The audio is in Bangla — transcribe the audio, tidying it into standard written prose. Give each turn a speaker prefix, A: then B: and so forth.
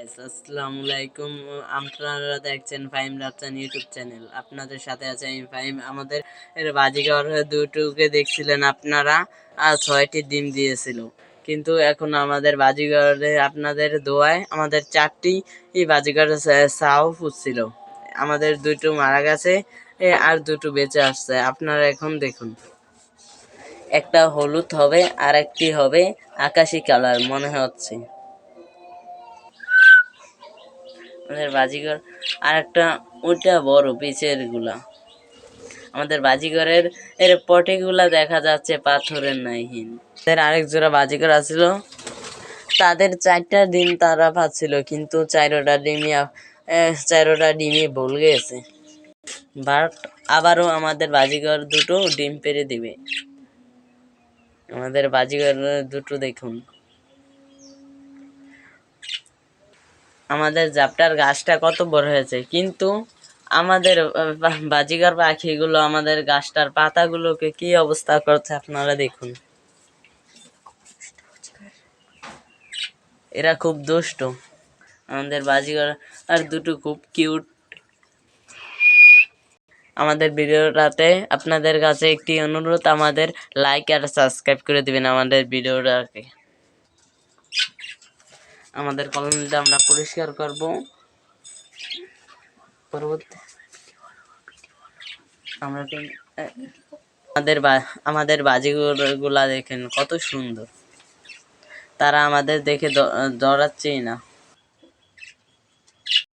A: আসসালামু আলাইকুম। আপনারা দেখছেন ফাহিম রাফসান ইউটিউব চ্যানেল। আপনাদের সাথে আছে আমি ফাহিম। আমাদের বাজিঘর দুটোকে দেখছিলেন আপনারা, আর 6টি ডিম দিয়েছিল, কিন্তু এখন আমাদের বাজিঘরে আপনাদের দোয়ায় আমাদের 4টি বাজিঘরে চাও ফুটছিল। আমাদের দুটো মারা গেছে, আর দুটো বেঁচে আসছে। আপনারা এখন দেখুন, একটা হলুদ হবে আর একটি হবে আকাশি কালার মনে হচ্ছে। আমাদের বাজিঘর আর একটা ওইটা বড় পিচের গুলা। আমাদের বাজিঘরের পটে গুলা দেখা যাচ্ছে পাথরের নাইহীন। আরেক জোড়া বাজিঘর আছিল, তাদের 4টা ডিম তারা পাচ্ছিল, কিন্তু চারোটা ডিমই ভুল গেছে। বাট আবারও আমাদের বাজিঘর দুটো ডিম পেড়ে দিবে। আমাদের বাজিঘর দুটো দেখুন। আমাদের জাপটার গাছটা কত বড় হয়েছে, কিন্তু আমাদের বাজিগার পাখিগুলো আমাদের গাছটার পাতাগুলোকে কি অবস্থা করছে আপনারা দেখুন। এরা খুব দুষ্ট। আমাদের বাজিগার আর দুটো খুব কিউট। আমাদের ভিডিওটাতে আপনাদের কাছে একটি অনুরোধ, আমাদের লাইক আর সাবস্ক্রাইব করে দিবেন আমাদের ভিডিওটাকে। আমাদের কলোনিটা আমরা পরিষ্কার করব পরবর্তী। আমরা আমাদের বাজিগুলা দেখেন কত সুন্দর। তারা আমাদের দেখে দৌড়াচ্ছেই না।